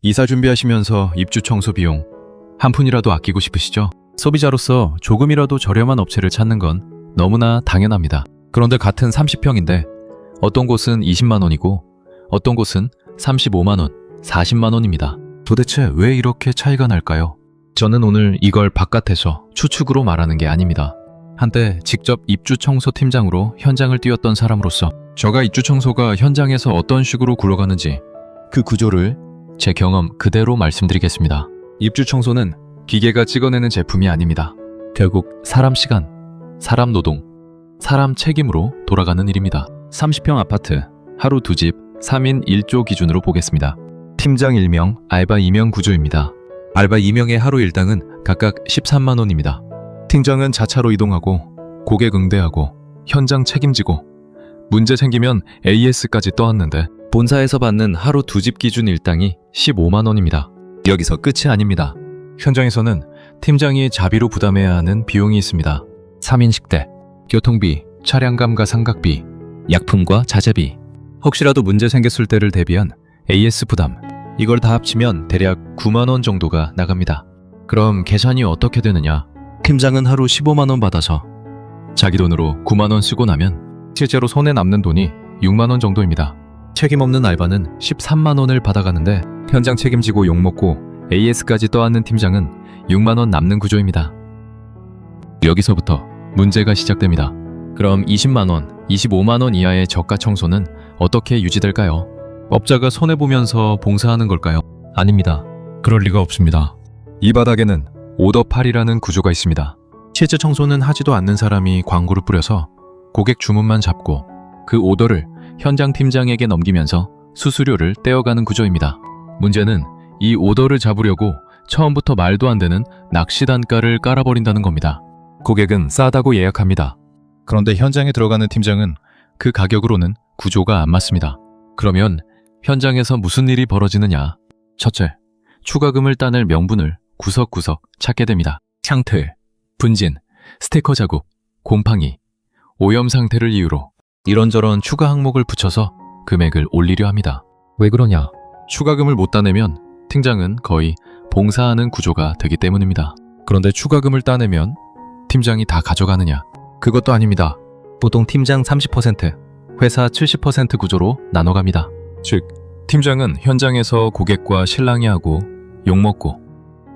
이사 준비하시면서 입주 청소 비용 한 푼이라도 아끼고 싶으시죠? 소비자로서 조금이라도 저렴한 업체를 찾는 건 너무나 당연합니다. 그런데 같은 30평인데 어떤 곳은 20만 원이고 어떤 곳은 35만 원, 40만 원입니다. 도대체 왜 이렇게 차이가 날까요? 저는 오늘 이걸 바깥에서 추측으로 말하는 게 아닙니다. 한때 직접 입주 청소 팀장으로 현장을 뛰었던 사람으로서 저가 입주 청소가 현장에서 어떤 식으로 굴러가는지 그 구조를 제 경험 그대로 말씀드리겠습니다. 입주 청소는 기계가 찍어내는 제품이 아닙니다. 결국 사람 시간, 사람 노동, 사람 책임으로 돌아가는 일입니다. 30평 아파트, 하루 2집, 3인 1조 기준으로 보겠습니다. 팀장 1명, 알바 2명 구조입니다. 알바 2명의 하루 일당은 각각 13만 원입니다. 팀장은 자차로 이동하고 고객 응대하고 현장 책임지고 문제 생기면 AS까지 떠왔는데 본사에서 받는 하루 2집 기준 일당이 15만 원입니다. 여기서 끝이 아닙니다. 현장에서는 팀장이 자비로 부담해야 하는 비용이 있습니다. 3인 식대, 교통비, 차량 감가 상각비, 약품과 자재비, 혹시라도 문제 생겼을 때를 대비한 AS 부담, 이걸 다 합치면 대략 9만 원 정도가 나갑니다. 그럼 계산이 어떻게 되느냐? 팀장은 하루 15만 원 받아서 자기 돈으로 9만 원 쓰고 나면 실제로 손에 남는 돈이 6만 원 정도입니다. 책임 없는 알바는 13만 원을 받아가는데 현장 책임지고 욕먹고 AS까지 떠안는 팀장은 6만 원 남는 구조입니다. 여기서부터 문제가 시작됩니다. 그럼 20만 원, 25만 원 이하의 저가 청소는 어떻게 유지될까요? 업자가 손해보면서 봉사하는 걸까요? 아닙니다. 그럴 리가 없습니다. 이 바닥에는 오더팔이라는 구조가 있습니다. 실제 청소는 하지도 않는 사람이 광고를 뿌려서 고객 주문만 잡고 그 오더를 현장 팀장에게 넘기면서 수수료를 떼어가는 구조입니다. 문제는 이 오더를 잡으려고 처음부터 말도 안 되는 낚시 단가를 깔아버린다는 겁니다. 고객은 싸다고 예약합니다. 그런데 현장에 들어가는 팀장은 그 가격으로는 구조가 안 맞습니다. 그러면 현장에서 무슨 일이 벌어지느냐? 첫째, 추가금을 따낼 명분을 구석구석 찾게 됩니다. 창틀, 분진, 스티커 자국, 곰팡이, 오염 상태를 이유로 이런저런 추가 항목을 붙여서 금액을 올리려 합니다. 왜 그러냐? 추가금을 못 따내면 팀장은 거의 봉사하는 구조가 되기 때문입니다. 그런데 추가금을 따내면 팀장이 다 가져가느냐? 그것도 아닙니다. 보통 팀장 30%, 회사 70% 구조로 나눠갑니다. 즉, 팀장은 현장에서 고객과 실랑이하고 욕먹고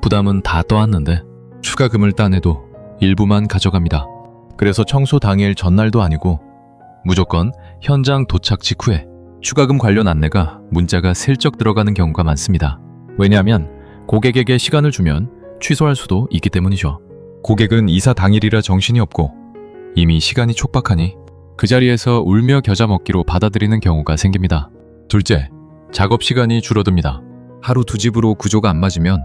부담은 다 떠안는데 추가금을 따내도 일부만 가져갑니다. 그래서 청소 당일 전날도 아니고 무조건 현장 도착 직후에 추가금 관련 안내가 문자가 슬쩍 들어가는 경우가 많습니다. 왜냐하면 고객에게 시간을 주면 취소할 수도 있기 때문이죠. 고객은 이사 당일이라 정신이 없고 이미 시간이 촉박하니 그 자리에서 울며 겨자 먹기로 받아들이는 경우가 생깁니다. 둘째, 작업 시간이 줄어듭니다. 하루 2집으로 구조가 안 맞으면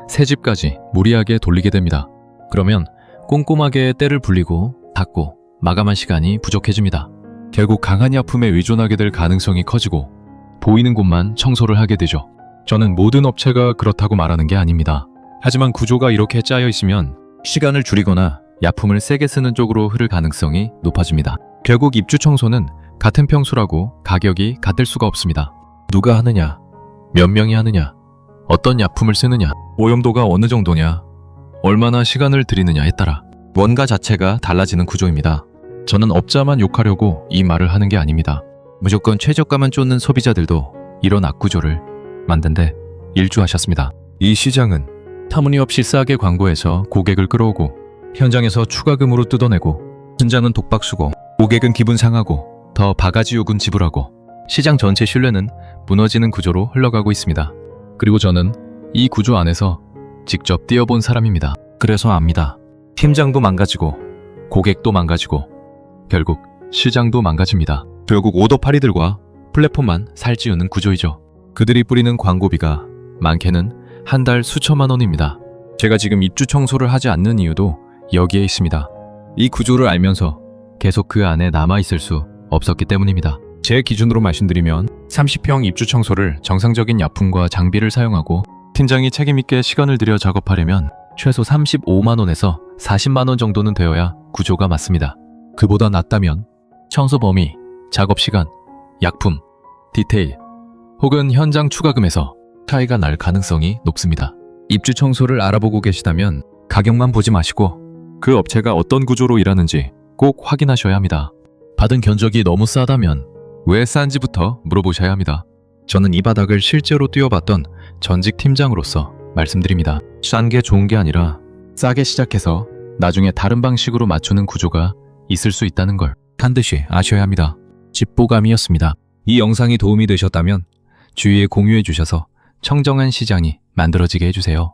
3집까지 무리하게 돌리게 됩니다. 그러면 꼼꼼하게 때를 불리고 닦고 마감할 시간이 부족해집니다. 결국 강한 약품에 의존하게 될 가능성이 커지고 보이는 곳만 청소를 하게 되죠. 저는 모든 업체가 그렇다고 말하는 게 아닙니다. 하지만 구조가 이렇게 짜여 있으면 시간을 줄이거나 약품을 세게 쓰는 쪽으로 흐를 가능성이 높아집니다. 결국 입주 청소는 같은 평수라고 가격이 같을 수가 없습니다. 누가 하느냐, 몇 명이 하느냐, 어떤 약품을 쓰느냐, 오염도가 어느 정도냐, 얼마나 시간을 들이느냐에 따라 원가 자체가 달라지는 구조입니다. 저는 업자만 욕하려고 이 말을 하는 게 아닙니다. 무조건 최저가만 쫓는 소비자들도 이런 악구조를 만든데 일조하셨습니다. 이 시장은 터무니없이 싸게 광고해서 고객을 끌어오고 현장에서 추가금으로 뜯어내고 현장은 독박 쓰고 고객은 기분 상하고 더 바가지 요금 지불하고 시장 전체 신뢰는 무너지는 구조로 흘러가고 있습니다. 그리고 저는 이 구조 안에서 직접 뛰어본 사람입니다. 그래서 압니다. 팀장도 망가지고 고객도 망가지고 결국 시장도 망가집니다. 결국 오더팔이들과 플랫폼만 살찌우는 구조이죠. 그들이 뿌리는 광고비가 많게는 한 달 수천만 원입니다. 제가 지금 입주 청소를 하지 않는 이유도 여기에 있습니다. 이 구조를 알면서 계속 그 안에 남아있을 수 없었기 때문입니다. 제 기준으로 말씀드리면 30평 입주 청소를 정상적인 약품과 장비를 사용하고 팀장이 책임있게 시간을 들여 작업하려면 최소 35만원에서 40만원 정도는 되어야 구조가 맞습니다. 그보다 낮다면 청소 범위, 작업 시간, 약품, 디테일 혹은 현장 추가금에서 차이가 날 가능성이 높습니다. 입주 청소를 알아보고 계시다면 가격만 보지 마시고 그 업체가 어떤 구조로 일하는지 꼭 확인하셔야 합니다. 받은 견적이 너무 싸다면 왜 싼지부터 물어보셔야 합니다. 저는 이 바닥을 실제로 뛰어봤던 전직 팀장으로서 말씀드립니다. 싼 게 좋은 게 아니라 싸게 시작해서 나중에 다른 방식으로 맞추는 구조가 있을 수 있다는 걸 반드시 아셔야 합니다. 집보감이었습니다. 이 영상이 도움이 되셨다면 주위에 공유해 주셔서 청정한 시장이 만들어지게 해주세요.